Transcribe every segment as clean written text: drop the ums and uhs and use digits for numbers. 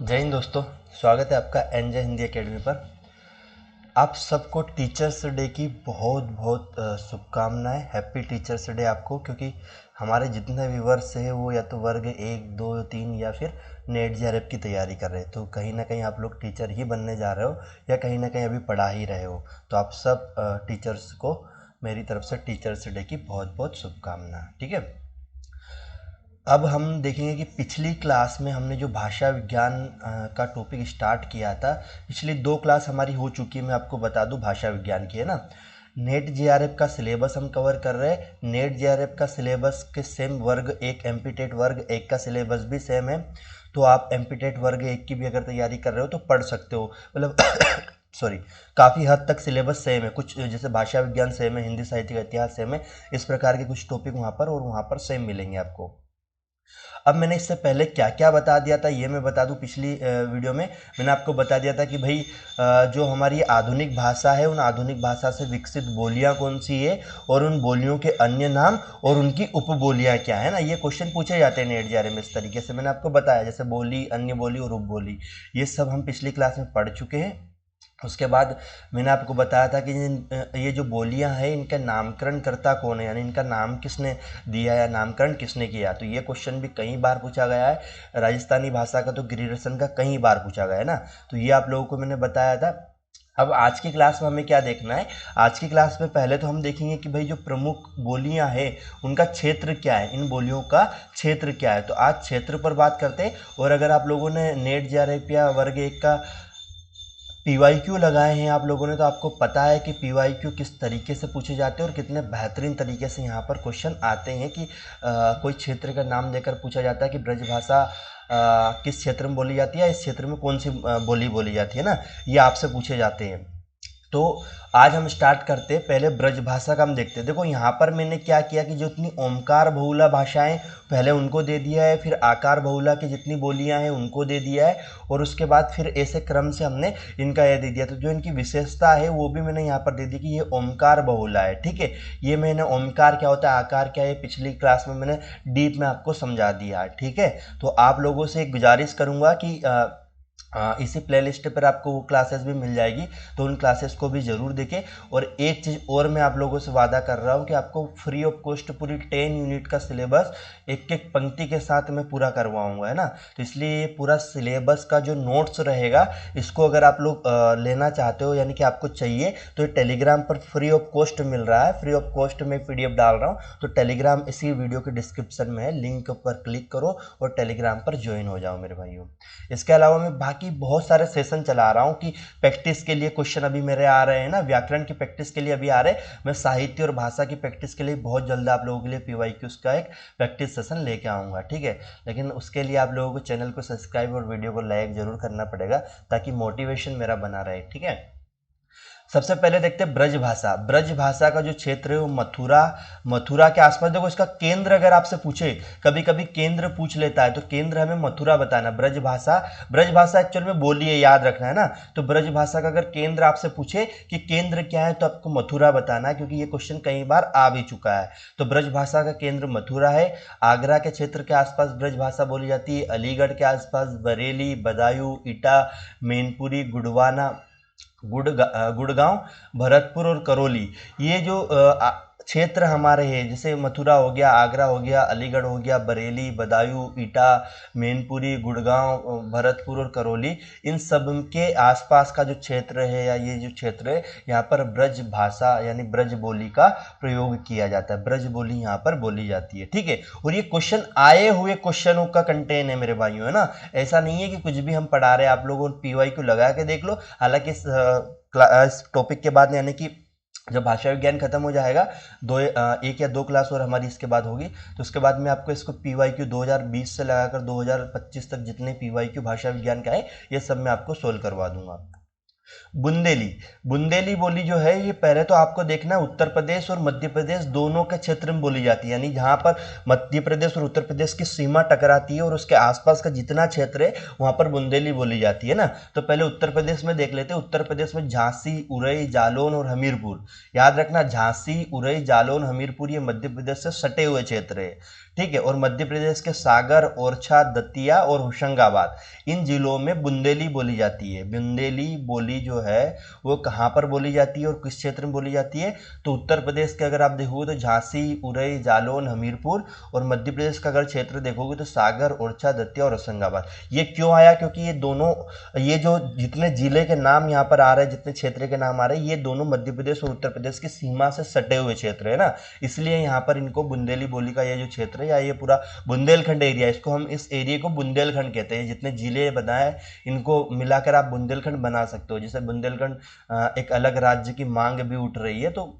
जय हिंद दोस्तों। स्वागत है आपका एनजे हिंदी एकेडमी पर। आप सबको टीचर्स डे की बहुत बहुत शुभकामनाएं। हैप्पी टीचर्स डे आपको, क्योंकि हमारे जितने व्यूवर्स हैं वो या तो वर्ग 1, 2, 3 या फिर नेट जेआरएफ की तैयारी कर रहे हैं। तो कहीं ना कहीं आप लोग टीचर ही बनने जा रहे हो या कहीं ना कहीं अभी पढ़ा ही रहे हो। तो आप सब टीचर्स को मेरी तरफ से टीचर्स डे की बहुत बहुत शुभकामनाएं। ठीक है, अब हम देखेंगे कि पिछली क्लास में हमने जो भाषा विज्ञान का टॉपिक स्टार्ट किया था। पिछली 2 क्लास हमारी हो चुकी है, मैं आपको बता दूं, भाषा विज्ञान की है ना। नेट जेआरएफ का सिलेबस हम कवर कर रहे हैं। नेट जेआरएफ का सिलेबस के सेम वर्ग 1 एमपीटेट वर्ग 1 का सिलेबस भी सेम है। तो आप एमपीटेट वर्ग 1 की भी अगर तैयारी कर रहे हो तो पढ़ सकते हो, मतलब सॉरी, काफ़ी हद तक सिलेबस सेम है। कुछ जैसे भाषा विज्ञान सेम है, हिंदी साहित्य का इतिहास सेम है, इस प्रकार के कुछ टॉपिक वहाँ पर और वहाँ पर सेम मिलेंगे आपको। अब मैंने इससे पहले क्या क्या बता दिया था ये मैं बता दूं। पिछली वीडियो में मैंने आपको बता दिया था कि भाई जो हमारी आधुनिक भाषा है, उन आधुनिक भाषा से विकसित बोलियां कौन सी है और उन बोलियों के अन्य नाम और उनकी उपबोलियां क्या है ना। ये क्वेश्चन पूछे जाते हैं नेट जेआरएफ में इस तरीके से। मैंने आपको बताया जैसे बोली, अन्य बोली और उपबोली, ये सब हम पिछली क्लास में पढ़ चुके हैं। उसके बाद मैंने आपको बताया था कि ये जो बोलियां हैं इनका नामकरण करता कौन है, यानी इनका नाम किसने दिया या नामकरण किसने किया। तो ये क्वेश्चन भी कई बार पूछा गया है। राजस्थानी भाषा का तो गिरिरसन का कई बार पूछा गया है ना। तो ये आप लोगों को मैंने बताया था। अब आज की क्लास में हमें क्या देखना है। आज की क्लास में पहले तो हम देखेंगे कि भाई जो प्रमुख बोलियां हैं उनका क्षेत्र क्या है, इन बोलियों का क्षेत्र क्या है। तो आज क्षेत्र पर बात करते हैं। और अगर आप लोगों ने नेट जेआरएफ या वर्ग 1 का पीवाईक्यू लगाए हैं आप लोगों ने, तो आपको पता है कि पीवाईक्यू किस तरीके से पूछे जाते हैं और कितने बेहतरीन तरीके से यहाँ पर क्वेश्चन आते हैं कि कोई क्षेत्र का नाम देकर पूछा जाता है कि ब्रज भाषा किस क्षेत्र में बोली जाती है, इस क्षेत्र में कौन सी बोली बोली जाती है ना, ये आपसे पूछे जाते हैं। तो आज हम स्टार्ट करते हैं। पहले ब्रज भाषा का हम देखते हैं। देखो यहाँ पर मैंने क्या किया कि जो इतनी ओमकार बहुला भाषाएं पहले उनको दे दिया है, फिर आकार बहुला की जितनी बोलियां हैं उनको दे दिया है, और उसके बाद फिर ऐसे क्रम से हमने इनका ये दे दिया। तो जो इनकी विशेषता है वो भी मैंने यहाँ पर दे दी कि ये ओमकार बहुला है। ठीक है, ये मैंने ओमकार क्या होता है, आकार क्या है, पिछली क्लास में मैंने डीप में आपको समझा दिया है। ठीक है, तो आप लोगों से एक गुजारिश करूंगा कि इसी प्लेलिस्ट पर आपको वो क्लासेस भी मिल जाएगी, तो उन क्लासेस को भी ज़रूर देखें। और एक चीज़ और मैं आप लोगों से वादा कर रहा हूँ कि आपको फ्री ऑफ कॉस्ट पूरी 10 यूनिट का सिलेबस एक एक पंक्ति के साथ मैं पूरा करवाऊँगा, है ना। तो इसलिए ये पूरा सिलेबस का जो नोट्स रहेगा, इसको अगर आप लोग लेना चाहते हो, यानी कि आपको चाहिए, तो ये टेलीग्राम पर फ्री ऑफ कॉस्ट मिल रहा है। फ्री ऑफ कॉस्ट में PDF डाल रहा हूँ, तो टेलीग्राम इसी वीडियो के डिस्क्रिप्शन में है, लिंक पर क्लिक करो और टेलीग्राम पर ज्वाइन हो जाओ मेरे भाइयों। इसके अलावा मैं बाकी बहुत सारे सेशन चला रहा हूँ कि प्रैक्टिस के लिए क्वेश्चन अभी मेरे आ रहे हैं ना, व्याकरण की प्रैक्टिस के लिए अभी आ रहे हैं। मैं साहित्य और भाषा की प्रैक्टिस के लिए बहुत जल्द आप लोगों के लिए पीवाईक्यूज का एक प्रैक्टिस सेशन लेके आऊँगा। ठीक है, लेकिन उसके लिए आप लोगों को चैनल को सब्सक्राइब और वीडियो को लाइक जरूर करना पड़ेगा, ताकि मोटिवेशन मेरा बना रहे। ठीक है, सबसे पहले देखते हैं ब्रज भाषा। ब्रज भाषा का जो क्षेत्र है वो मथुरा, मथुरा के आसपास। देखो इसका केंद्र अगर आपसे पूछे, कभी कभी केंद्र पूछ लेता है, तो केंद्र हमें मथुरा बताना। ब्रज भाषा, ब्रज भाषा एक्चुअल में बोली है, याद रखना है ना। तो ब्रज भाषा का अगर केंद्र आपसे पूछे कि केंद्र क्या है, तो आपको मथुरा बताना है, क्योंकि ये क्वेश्चन कई बार आ भी चुका है। तो ब्रज भाषा का केंद्र मथुरा है। आगरा के क्षेत्र के आसपास ब्रज भाषा बोली जाती है। अलीगढ़ के आसपास बरेली, बदायूं, इटा, मैनपुरी, गुड़वाना, गुड़गांव, भरतपुर और करौली, ये जो क्षेत्र हमारे हैं, जैसे मथुरा हो गया, आगरा हो गया, अलीगढ़ हो गया, बरेली, बदायूं, इटा, मैनपुरी, गुड़गांव, भरतपुर और करौली, इन सब के आसपास का जो क्षेत्र है या ये जो क्षेत्र है, यहाँ पर ब्रज भाषा यानी ब्रज बोली का प्रयोग किया जाता है। ब्रज बोली यहाँ पर बोली जाती है। ठीक है, और ये क्वेश्चन आए हुए क्वेश्चनों का कंटेन है मेरे भाइयों, है ना। ऐसा नहीं है कि कुछ भी हम पढ़ा रहे हैं, आप लोगों PYQ लगा के देख लो। हालांकि इस टॉपिक के बाद, यानी कि जब भाषा विज्ञान खत्म हो जाएगा, 1 या 2 क्लास और हमारी इसके बाद होगी, तो उसके बाद मैं आपको इसको PYQ 2020 से लगाकर 2025 तक जितने PYQ भाषा विज्ञान का है, ये सब मैं आपको सोल्व करवा दूंगा। बुंदेली। बुंदेली बोली जो है ये पहले तो आपको देखना है उत्तर प्रदेश और मध्य प्रदेश दोनों के क्षेत्र में बोली जाती है, यानी जहां पर मध्य प्रदेश और उत्तर प्रदेश की सीमा टकराती है और उसके आसपास का जितना क्षेत्र है वहां पर बुंदेली बोली जाती है ना। तो पहले उत्तर प्रदेश में देख लेते हैं। उत्तर प्रदेश में झांसी, उरई, जालौन और हमीरपुर। याद रखना, झांसी, उरई, जालौन, हमीरपुर ये मध्य प्रदेश से सटे हुए क्षेत्र है, ठीक है। और मध्य प्रदेश के सागर, ओरछा, दतिया और होशंगाबाद इन जिलों में बुंदेली बोली जाती है। बुंदेली बोली जो है वो कहाँ पर बोली जाती है और किस क्षेत्र में बोली जाती है? तो उत्तर प्रदेश के अगर आप देखोगे तो झांसी, उरई, जालौन, हमीरपुर, और मध्य प्रदेश का अगर क्षेत्र देखोगे तो सागर, ओरछा, दतिया और होशंगाबाद। ये क्यों आया? क्योंकि ये दोनों, ये जो जितने जिले के नाम यहाँ पर आ रहे हैं, जितने क्षेत्र के नाम आ रहे हैं, ये दोनों मध्य प्रदेश और उत्तर प्रदेश की सीमा से सटे हुए क्षेत्र है ना, इसलिए यहाँ पर इनको बुंदेली बोली का ये जो क्षेत्र है या ये पूरा बुंदेलखंड एरिया, इसको हम इस एरिया को बुंदेलखंड कहते हैं। जितने जिले बनाए इनको मिलाकर आप बुंदेलखंड बना सकते हो। जैसे बुंदेलखंड एक अलग राज्य की मांग भी उठ रही है, तो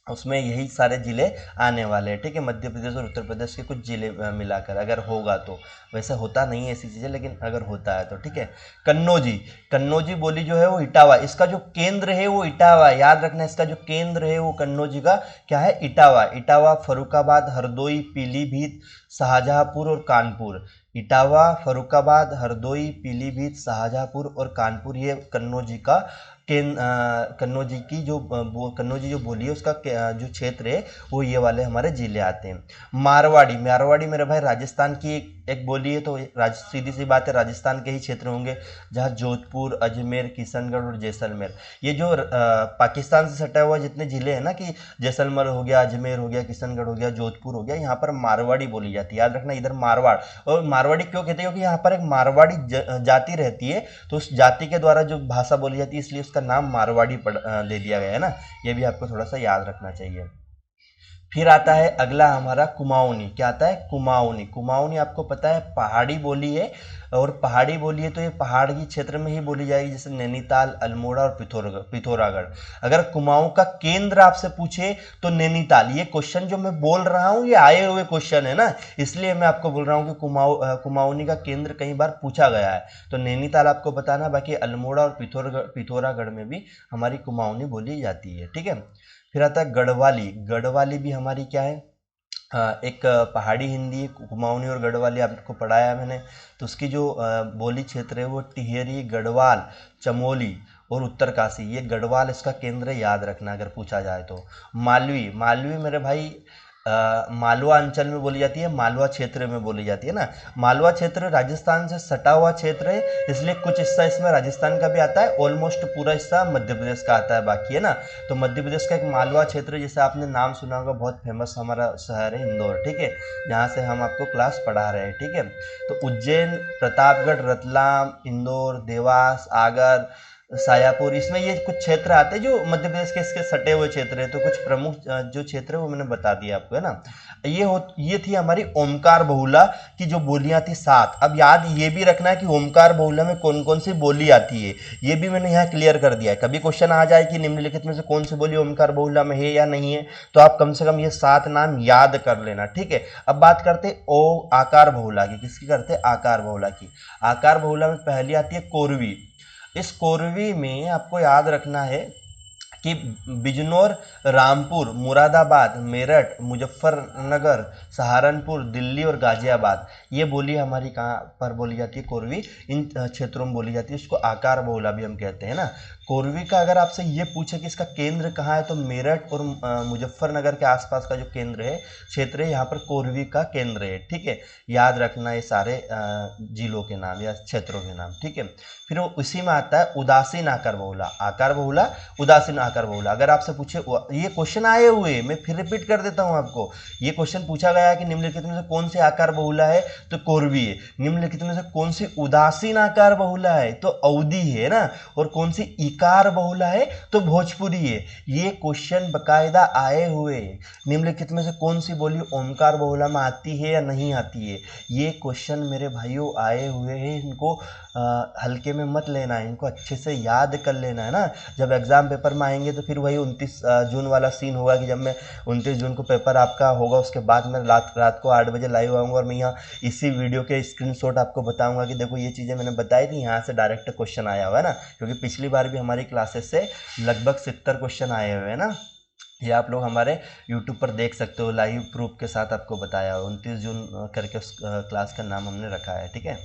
उसमें यही सारे जिले आने वाले हैं, ठीक है। मध्य प्रदेश और उत्तर प्रदेश के कुछ जिले मिलाकर अगर होगा तो, वैसे होता नहीं है ऐसी चीज़ें, लेकिन अगर होता है तो ठीक है। कन्नौजी। कन्नौजी बोली जो है वो इटावा, इसका जो केंद्र है वो इटावा है। याद रखना, इसका जो केंद्र है वो कन्नौजी का क्या है? इटावा। इटावा, फर्रुखाबाद, हरदोई, पीलीभीत, शाहजहांपुर और कानपुर। इटावा, फर्रुखाबाद, हरदोई, पीलीभीत, शाहजहांपुर और कानपुर ये कन्नौजी का कन्नौजी की जो कन्नौजी जो बोली है उसका जो क्षेत्र है वो ये वाले हमारे जिले आते हैं। मारवाड़ी। मारवाड़ी मेरे भाई राजस्थान की एक बोली है, तो सीधी सी बात है राजस्थान के ही क्षेत्र होंगे जहाँ जोधपुर, अजमेर, किशनगढ़ और जैसलमेर, ये जो पाकिस्तान से सटा हुआ जितने जिले हैं ना, कि जैसलमेर हो गया, अजमेर हो गया, किशनगढ़ हो गया, जोधपुर हो गया, यहाँ पर मारवाड़ी बोली जाती है। याद रखना, इधर मारवाड़। और मारवाड़ी क्यों कहते हैं? क्योंकि यहाँ पर एक मारवाड़ी जाति रहती है, तो उस जाति के द्वारा जो भाषा बोली जाती है इसलिए उसका नाम मारवाड़ी दे दिया गया है ना। ये भी आपको थोड़ा सा याद रखना चाहिए। फिर आता है अगला हमारा कुमाऊनी। क्या आता है? कुमाऊनी। कुमाऊनी आपको पता है पहाड़ी बोली है, और पहाड़ी बोली है तो ये पहाड़ की क्षेत्र में ही बोली जाएगी, जैसे नैनीताल, अल्मोड़ा और पिथौरागढ़। अगर कुमाऊं का केंद्र आपसे पूछे तो नैनीताल। ये क्वेश्चन जो मैं बोल रहा हूँ ये आए हुए क्वेश्चन है ना, इसलिए मैं आपको बोल रहा हूँ कि कुमाऊनी का केंद्र कई बार पूछा गया है, तो नैनीताल आपको बताना। बाकी अल्मोड़ा और पिथौरागढ़ में भी हमारी कुमाऊनी बोली जाती है, ठीक है। फिर आता है गढ़वाली। गढ़वाली भी हमारी क्या है? एक पहाड़ी हिंदी है। कुमाऊनी और गढ़वाली आपको पढ़ाया है मैंने। तो उसकी जो बोली क्षेत्र है वो टिहरी, गढ़वाल, चमोली और उत्तरकाशी, ये गढ़वाल इसका केंद्र है, याद रखना अगर पूछा जाए तो। मालवी। मालवी मेरे भाई मालवा अंचल में बोली जाती है, मालवा क्षेत्र में बोली जाती है ना। मालवा क्षेत्र राजस्थान से सटा हुआ क्षेत्र है, इसलिए कुछ हिस्सा इसमें राजस्थान का भी आता है, ऑलमोस्ट पूरा हिस्सा मध्य प्रदेश का आता है बाकी, है ना। तो मध्य प्रदेश का एक मालवा क्षेत्र, जैसे आपने नाम सुना होगा, बहुत फेमस हमारा शहर है इंदौर, ठीक है, जहाँ से हम आपको क्लास पढ़ा रहे हैं, ठीक है। तो उज्जैन, प्रतापगढ़, रतलाम, इंदौर, देवास, आगर, सायापुर, इसमें ये कुछ क्षेत्र आते हैं जो मध्य प्रदेश के इसके सटे हुए क्षेत्र है। तो कुछ प्रमुख जो क्षेत्र है वो मैंने बता दिया आपको, है ना। ये थी हमारी ओमकार बहुला की जो बोलियां थी 7। अब याद ये भी रखना है कि ओमकार बहुला में कौन कौन सी बोली आती है, ये भी मैंने यहाँ क्लियर कर दिया है। कभी क्वेश्चन आ जाए कि निम्नलिखित में से कौन सी बोली ओमकार बहुला में है या नहीं है, तो आप कम से कम ये 7 नाम याद कर लेना, ठीक है। अब बात करते ओ आकार बहुला की। किसकी करते? आकार बहुला की। आकार बहुला में पहली आती है कोरवी। इस कोरवी में आपको याद रखना है कि बिजनौर, रामपुर, मुरादाबाद, मेरठ, मुजफ्फरनगर, सहारनपुर, दिल्ली और गाजियाबाद, ये बोली हमारी कहाँ पर बोली जाती है? कोरवी। इन क्षेत्रों में बोली जाती है, इसको आकार बहुला भी हम कहते हैं ना। कोरवी का अगर आपसे ये पूछे कि इसका केंद्र कहाँ है, तो मेरठ और मुजफ्फरनगर के आसपास का जो केंद्र है, क्षेत्र है, यहाँ पर कोरवी का केंद्र है, ठीक है। याद रखना ये सारे जिलों के नाम या क्षेत्रों के नाम, ठीक है। फिर वो उसी में आता है उदासीन आकार बहुला। आकार बहुला, उदासीन आकार बहुला। अगर आपसे पूछे, ये क्वेश्चन आए हुए, मैं फिर रिपीट कर देता हूं आपको। ये क्वेश्चन पूछा गया है कि निम्नलिखित में से कौन सी आकार बहुला है, तो कोरवी है। निम्नलिखित में से कौन सी उदासीन आकार बहुला है, तो अवधी है ना। और कौन सी इकार बहुला है, तो भोजपुरी है। ये क्वेश्चन बकायदा आए हुए। निम्नलिखित में से कौन सी बोली ओमकार बहुला में आती है या नहीं आती है, ये क्वेश्चन मेरे भाइयों आए हुए हैं। इनको हल्के में मत लेना है, इनको अच्छे से याद कर लेना है ना। जब एग्जाम पेपर में आएंगे पढ़ेंगे तो फिर वही 29 जून वाला सीन होगा कि जब मैं 29 जून को पेपर आपका होगा, उसके बाद मैं रात को 8 बजे लाइव आऊँगा और मैं यहाँ इसी वीडियो के स्क्रीनशॉट आपको बताऊंगा कि देखो ये चीज़ें मैंने बताई थी, यहाँ से डायरेक्ट क्वेश्चन आया हुआ है ना, क्योंकि पिछली बार भी हमारी क्लासेस से लगभग 70 क्वेश्चन आए हुए हैं ना। ये आप लोग हमारे YouTube पर देख सकते हो, लाइव प्रूफ के साथ आपको बताया, 29 जून करके उस क्लास का नाम हमने रखा है, ठीक है।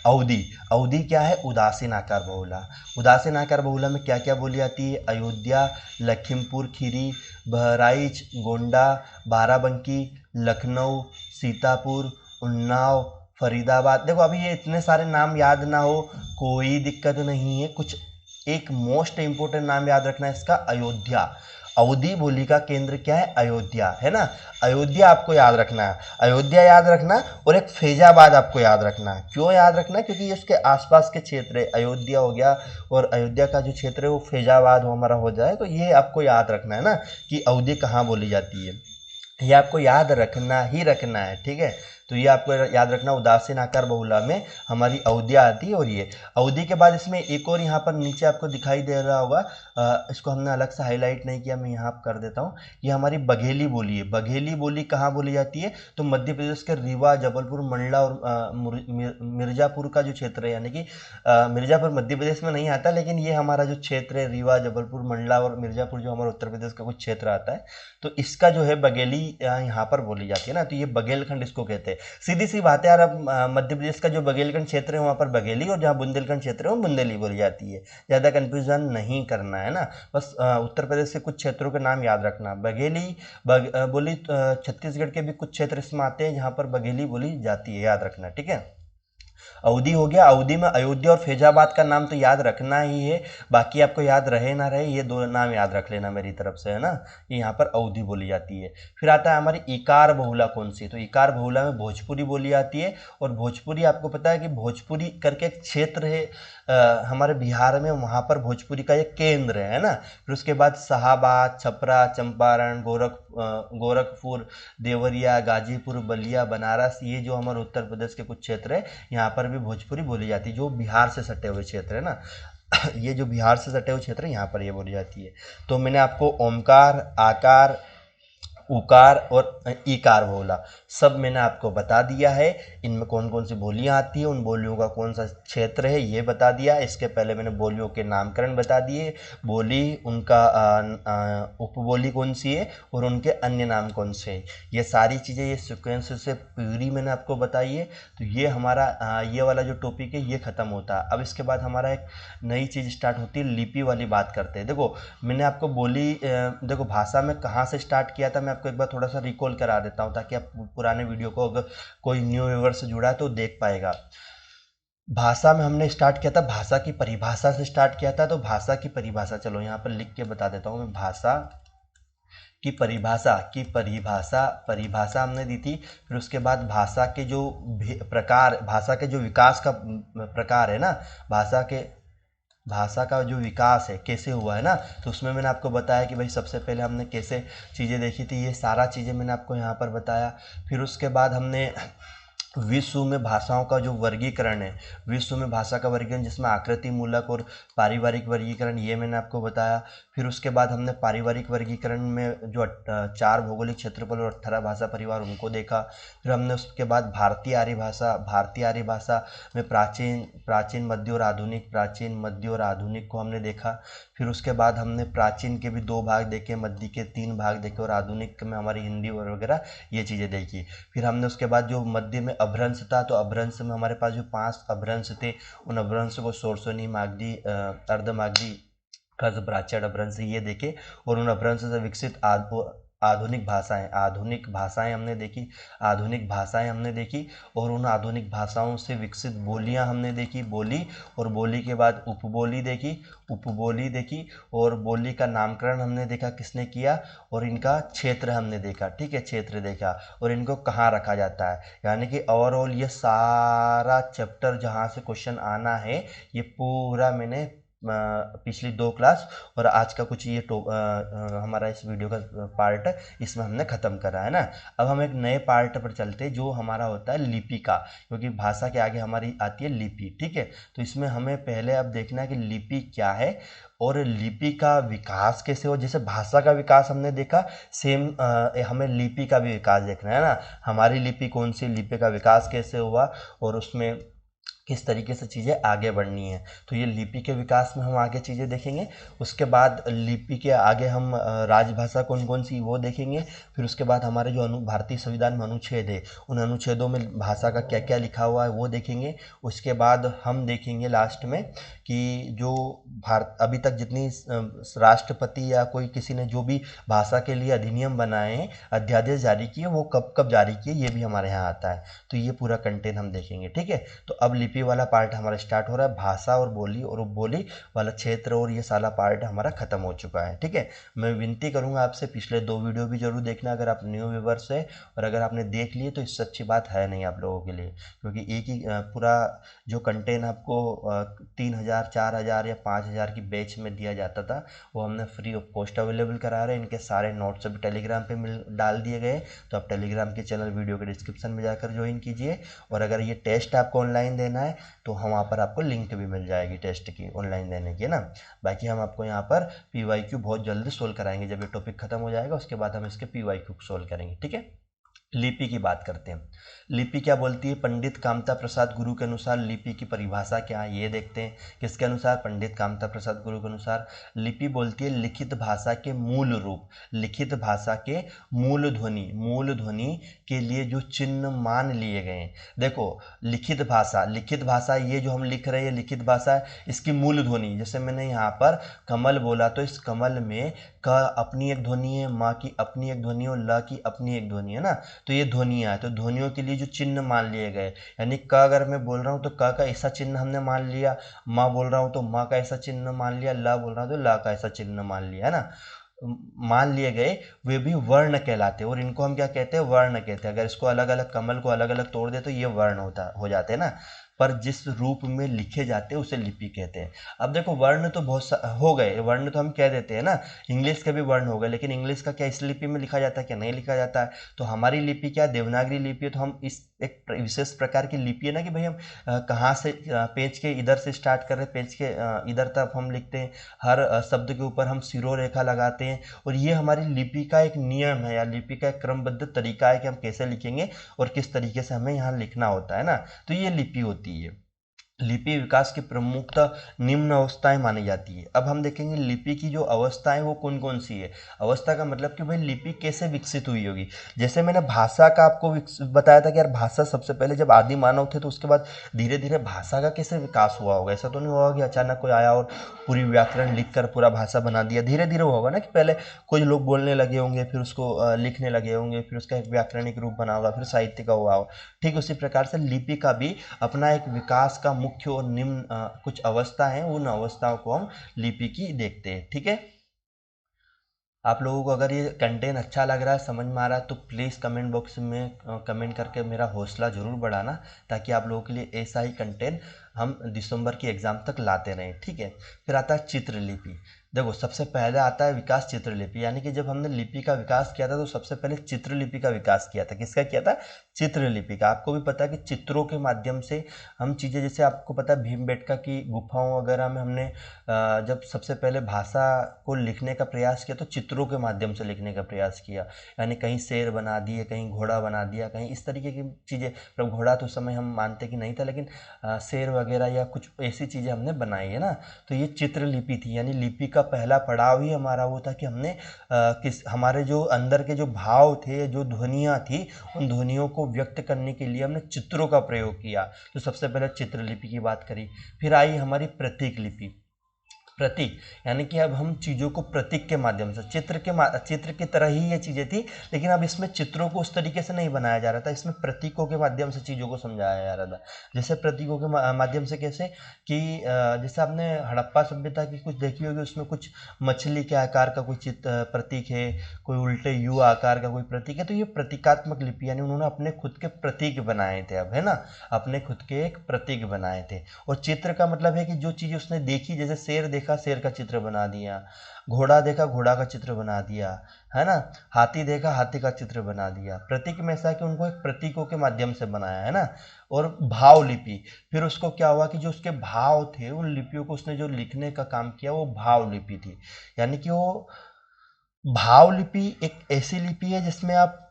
अवधि, अवधि क्या है? उदासीन आकार बहुला। उदासीन आकार बहुला में क्या क्या बोली जाती है? अयोध्या, लखीमपुर खीरी, बहराइच, गोंडा, बाराबंकी, लखनऊ, सीतापुर, उन्नाव, फरीदाबाद। देखो अभी ये इतने सारे नाम याद ना हो कोई दिक्कत नहीं है, कुछ एक मोस्ट इंपोर्टेंट नाम याद रखना है इसका, अयोध्या। अवधि बोली का केंद्र क्या है? अयोध्या, है ना। अयोध्या आपको याद रखना है, अयोध्या याद रखना, और एक फैजाबाद आपको याद रखना है। क्यों याद रखना है? क्योंकि इसके आसपास के क्षेत्र है, अयोध्या हो गया और अयोध्या का जो क्षेत्र है वो फैजाबाद हो हमारा हो जाए, तो ये आपको याद रखना है ना कि अवधि कहाँ बोली जाती है, ये आपको याद रखना ही रखना है, ठीक है। तो ये आपको याद रखना, उदासीन आकार बहुला में हमारी अवधियाँ आती है। और ये अवधि के बाद इसमें एक और यहाँ पर नीचे आपको दिखाई दे रहा होगा, इसको हमने अलग से हाईलाइट नहीं किया, मैं यहाँ कर देता हूँ। ये हमारी बघेली बोली है। बघेली बोली कहाँ बोली जाती है? तो मध्य प्रदेश के रीवा, जबलपुर, मंडला और मिर्जापुर का जो क्षेत्र है, यानी कि मिर्जापुर मध्य प्रदेश में नहीं आता, लेकिन ये हमारा जो क्षेत्र है रीवा, जबलपुर, मंडला और मिर्जापुर जो हमारा उत्तर प्रदेश का कुछ क्षेत्र आता है, तो इसका जो है बघेली यहाँ पर बोली जाती है ना, तो ये बघेलखंड इसको कहते हैं। सीधी सी बात है यार, अब मध्य प्रदेश का जो बघेलखंड क्षेत्र है वहाँ पर बघेली, और जहाँ बुंदेलखंड क्षेत्र है वो बुंदेली बोली जाती है। ज़्यादा कन्फ्यूजन नहीं करना है ना, बस उत्तर प्रदेश के कुछ क्षेत्रों के नाम याद रखना। बघेली बोली छत्तीसगढ़ के भी कुछ क्षेत्र इसमें आते हैं जहाँ पर बघेली बोली जाती है, याद रखना, ठीक है। अवधि हो गया। अवधि में अयोध्या और फैजाबाद का नाम तो याद रखना ही है, बाकी आपको याद रहे ना रहे ये दो नाम याद रख लेना मेरी तरफ से, है ना। ये यहाँ पर अवधि बोली जाती है। फिर आता है हमारी इकार बहुला कौन सी, तो इकार बहुला में भोजपुरी बोली जाती है। और भोजपुरी आपको पता है कि भोजपुरी करके एक क्षेत्र है हमारे बिहार में, वहाँ पर भोजपुरी का एक केंद्र है ना। फिर उसके बाद शाहाबाद, छपरा, चंपारण, गोरखपुर, देवरिया, गाजीपुर, बलिया, बनारस, ये जो हमारे उत्तर प्रदेश के कुछ क्षेत्र है, यहाँ पर भी भोजपुरी बोली जाती है, जो बिहार से सटे हुए क्षेत्र है ना। ये जो बिहार से सटे हुए क्षेत्र है यहाँ पर ये बोली जाती है। तो मैंने आपको ओमकार, आकार, उकार और ईकार बोला, सब मैंने आपको बता दिया है। इनमें कौन कौन सी बोलियां आती है, उन बोलियों का कौन सा क्षेत्र है ये बता दिया। इसके पहले मैंने बोलियों के नामकरण बता दिए, बोली उनका उपबोली कौन सी है और उनके अन्य नाम कौन से हैं, ये सारी चीज़ें ये सिक्वेंस से पूरी मैंने आपको बताई है। तो ये हमारा ये वाला जो टॉपिक है ये ख़त्म होता है। अब इसके बाद हमारा एक नई चीज़ स्टार्ट होती है, लिपि वाली बात करते हैं। देखो मैंने आपको बोली देखो भाषा में कहाँ से स्टार्ट किया था, मैं आपको एक बार थोड़ा सा रिकॉल करा देता हूँ ताकि आप पुराने वीडियो को अगर कोई न्यू व्यूअर से जुड़ा है तो देख पाएगा। भाषा में हमने स्टार्ट किया था, भाषा की परिभाषा से स्टार्ट किया था। तो भाषा की परिभाषा चलो यहाँ पर लिख के बता देता हूँ मैं। भाषा की परिभाषा हमने दी थी। फिर उसके बाद भाषा के जो प्रकार, भाषा के जो विकास का प्रकार है ना, भाषा का जो विकास है कैसे हुआ है ना, तो उसमें मैंने आपको बताया कि भाई सबसे पहले हमने कैसे चीज़ें देखी थी, ये सारा चीज़ें मैंने आपको यहाँ पर बताया। फिर उसके बाद हमने विश्व में भाषाओं का जो वर्गीकरण है, विश्व में भाषा का वर्गीकरण जिसमें आकृति मूलक और पारिवारिक वर्गीकरण, ये मैंने आपको बताया। फिर उसके बाद हमने पारिवारिक वर्गीकरण में जो 4 भौगोलिक क्षेत्रफल और 18 भाषा परिवार उनको देखा। फिर हमने उसके बाद भारतीय आर्य भाषा में प्राचीन मध्य और आधुनिक, प्राचीन मध्य और आधुनिक को हमने देखा। फिर उसके बाद हमने प्राचीन के भी 2 भाग देखे, मध्य के 3 भाग देखे और आधुनिक में हमारी हिंदी वगैरह ये चीज़ें देखी। फिर हमने उसके बाद जो मध्य में अभ्रंश था, तो अभ्रंश में हमारे पास जो 5 अभ्रंश थे, उन अभ्रंश को शोरसोनी, मागधी, अर्धमागधी, खज, ब्राह्मण अभ्रंश ये देखे। और उन अभ्रंश से विकसित आधुनिक भाषाएं हमने देखी। और उन आधुनिक भाषाओं से विकसित बोलियां हमने देखी, बोली। और बोली के बाद उपबोली देखी। और बोली का नामकरण हमने देखा किसने किया, और इनका क्षेत्र हमने देखा, ठीक है, क्षेत्र देखा। और इनको कहाँ रखा जाता है, यानी कि ओवरऑल ये सारा चैप्टर जहाँ से क्वेश्चन आना है ये पूरा मैंने पिछली 2 क्लास और आज का कुछ ये हमारा इस वीडियो का पार्ट इसमें हमने ख़त्म करा है ना। अब हम एक नए पार्ट पर चलते हैं जो हमारा होता है लिपि का, क्योंकि भाषा के आगे हमारी आती है लिपि, ठीक है। तो इसमें हमें पहले अब देखना है कि लिपि क्या है और लिपि का विकास कैसे हो। जैसे भाषा का विकास हमने देखा, सेम हमें लिपि का भी विकास देखना है ना। हमारी लिपि कौन सी, लिपि का विकास कैसे हुआ और उसमें किस तरीके से चीज़ें आगे बढ़नी है। तो ये लिपि के विकास में हम आगे चीज़ें देखेंगे। उसके बाद लिपि के आगे हम राजभाषा कौन कौन सी वो देखेंगे। फिर उसके बाद हमारे जो भारतीय संविधान में अनुच्छेद है, उन अनुच्छेदों में भाषा का क्या क्या लिखा हुआ है वो देखेंगे। उसके बाद हम देखेंगे लास्ट में कि जो भारत अभी तक जितनी राष्ट्रपति या कोई किसी ने जो भी भाषा के लिए अधिनियम बनाए हैं, अध्यादेश जारी किए, वो कब कब जारी किए, ये भी हमारे यहाँ आता है। तो ये पूरा कंटेंट हम देखेंगे, ठीक है। तो अब लिपि वाला पार्ट हमारा स्टार्ट हो रहा है। भाषा और बोली और उपबोली वाला क्षेत्र और ये सारा पार्ट हमारा खत्म हो चुका है, ठीक है। मैं विनती करूंगा आपसे पिछले 2 वीडियो भी जरूर देखना अगर आप न्यू व्यूवर्स है, और अगर आपने देख लिए तो इससे अच्छी बात है नहीं आप लोगों के लिए, क्योंकि एक ही पूरा जो कंटेंट आपको 3,000 4,000 या 5,000 की बैच में दिया जाता था, वो हमने फ्री ऑफ कॉस्ट अवेलेबल करा रहे हैं। इनके सारे नोट्स अभी टेलीग्राम पे डाल दिए गए, तो आप टेलीग्राम के चैनल वीडियो के डिस्क्रिप्शन में जाकर ज्वाइन कीजिए। और अगर ये टेस्ट आपको ऑनलाइन देना है तो हम वहाँ पर आपको लिंक भी मिल जाएगी टेस्ट की ऑनलाइन देने की, है ना। बाकी हम आपको यहाँ पर PYQ बहुत जल्दी सोल्व कराएंगे। जब ये टॉपिक खत्म हो जाएगा उसके बाद हम इसके PYQ सोल्व करेंगे, ठीक है। लिपि की बात करते हैं। लिपि क्या बोलती है? पंडित कामता प्रसाद गुरु के अनुसार लिपि की परिभाषा क्या है ये देखते हैं। किसके अनुसार? पंडित कामता प्रसाद गुरु के अनुसार लिपि बोलती है लिखित भाषा के मूल रूप, लिखित भाषा के मूल ध्वनि के लिए जो चिन्ह मान लिए गए हैं। देखो लिखित भाषा ये जो हम लिख रहे हैं लिखित भाषा है, इसकी मूल ध्वनि, जैसे मैंने यहाँ पर कमल बोला तो इस कमल में क अपनी एक ध्वनि है, माँ की अपनी एक ध्वनि और ल की अपनी एक ध्वनि है ना। तो ये ध्वनियाँ है, तो ध्वनियों के लिए जो चिन्ह मान लिए गए, यानी क अगर मैं बोल रहा हूँ तो क का ऐसा चिन्ह हमने मान लिया, माँ बोल रहा हूँ तो माँ का ऐसा चिन्ह मान लिया, ला बोल रहा हूँ तो ला का ऐसा चिन्ह मान लिया, है ना। मान लिए गए वे भी वर्ण कहलाते हैं, और इनको हम क्या कहते हैं? वर्ण कहते हैं। अगर इसको अलग अलग कमल को अलग अलग तोड़ दे तो ये वर्ण हो जाते हैं ना, पर जिस रूप में लिखे जाते हैं उसे लिपि कहते हैं। अब देखो वर्ण तो बहुत हो गए, वर्ण तो हम कह देते हैं ना, इंग्लिश के भी वर्ण हो गए, लेकिन इंग्लिश का क्या इस लिपि में लिखा जाता है? क्या नहीं लिखा जाता है? तो हमारी लिपि क्या देवनागरी लिपि है, तो हम इस एक विशेष प्रकार की लिपि है ना कि भाई हम कहाँ से पेज के इधर से स्टार्ट कर रहे हैं, पेज के इधर तक हम लिखते हैं, हर शब्द के ऊपर हम सिरोरेखा लगाते हैं, और ये हमारी लिपि का एक नियम है या लिपि का एक क्रमबद्ध तरीका है कि हम कैसे लिखेंगे और किस तरीके से हमें यहाँ लिखना होता है ना। तो ये लिपि होती है। लिपि विकास की प्रमुखतः निम्न अवस्थाएं मानी जाती है। अब हम देखेंगे लिपि की जो अवस्थाएं वो कौन कौन सी है। अवस्था का मतलब कि भाई लिपि कैसे विकसित हुई होगी। जैसे मैंने भाषा का आपको बताया था कि यार भाषा सबसे पहले जब आदि मानव थे तो उसके बाद धीरे धीरे भाषा का कैसे विकास हुआ होगा। ऐसा तो नहीं होगा कि अचानक कोई आया और पूरी व्याकरण लिख कर पूरा भाषा बना दिया। धीरे धीरे होगा ना कि पहले कुछ लोग बोलने लगे होंगे, फिर उसको लिखने लगे होंगे, फिर उसका एक व्याकरणिक रूप बना होगा, फिर साहित्य का हुआ होगा। ठीक उसी प्रकार से लिपि का भी अपना एक विकास का मुख्य और निम्न कुछ अवस्था है, उन अवस्थाओं को हम लिपि की देखते हैं, ठीक है। आप लोगों को अगर ये कंटेंट अच्छा लग रहा है, समझ में आ रहा है, तो प्लीज़ कमेंट बॉक्स में कमेंट करके मेरा हौसला ज़रूर बढ़ाना, ताकि आप लोगों के लिए ऐसा ही कंटेंट हम दिसंबर की एग्ज़ाम तक लाते रहें, ठीक है। फिर आता है चित्रलिपि। देखो सबसे पहले आता है विकास चित्रलिपि, यानी कि जब हमने लिपि का विकास किया था तो सबसे पहले चित्रलिपि का विकास किया था। किसका किया था? चित्रलिपि का। आपको भी पता है कि चित्रों के माध्यम से हम चीज़ें, जैसे आपको पता है भीमबेटका की गुफाओं वगैरह में हमने जब सबसे पहले भाषा को लिखने का प्रयास किया तो चित्रों के माध्यम से लिखने का प्रयास किया, यानी कहीं शेर बना दिए, कहीं घोड़ा बना दिया, कहीं इस तरीके की चीज़ें। मतलब घोड़ा तो उस समय हम मानते कि नहीं था, लेकिन शेर वगैरह या कुछ ऐसी चीज़ें हमने बनाई है ना। तो ये चित्रलिपि थी, यानी लिपि का पहला पड़ाव ही हमारा वो था कि हमने हमारे जो अंदर के जो भाव थे, जो ध्वनियाँ थी, उन ध्वनियों को व्यक्त करने के लिए हमने चित्रों का प्रयोग किया। तो सबसे पहले चित्रलिपि की बात करी। फिर आई हमारी प्रतीक लिपि। प्रतीक, यानी कि अब हम चीज़ों को प्रतीक के माध्यम से, चित्र की तरह ही ये चीज़ें थी, लेकिन अब इसमें चित्रों को उस तरीके से नहीं बनाया जा रहा था, इसमें प्रतीकों के माध्यम से चीज़ों को समझाया जा रहा था। जैसे प्रतीकों के माध्यम से कैसे कि जैसे आपने हड़प्पा सभ्यता की कुछ देखी होगी, उसमें कुछ मछली के आकार का कोई चित्र प्रतीक है, कोई उल्टे यू आकार का कोई प्रतीक है, तो ये प्रतीकात्मक लिपि, यानी उन्होंने अपने खुद के प्रतीक बनाए थे, अब है ना, अपने खुद के एक प्रतीक बनाए थे। और चित्र का मतलब है कि जो चीज़ उसने देखी, जैसे शेर देखा, शेर का चित्र बना दिया, घोड़ा देखा, घोड़ा का चित्र बना दिया, है ना, हाथी देखा, हाथी का चित्र बना दिया। प्रतीक में ऐसा है कि उनको एक प्रतीकों के माध्यम से बनाया, है ना। और भाव लिपि, फिर उसको क्या हुआ कि जो उसके भाव थे, उन लिपियों को उसने जो लिखने का काम किया, वो भाव लिपि थी। यानी कि वो भाव लिपि एक ऐसी लिपि है जिसमें आप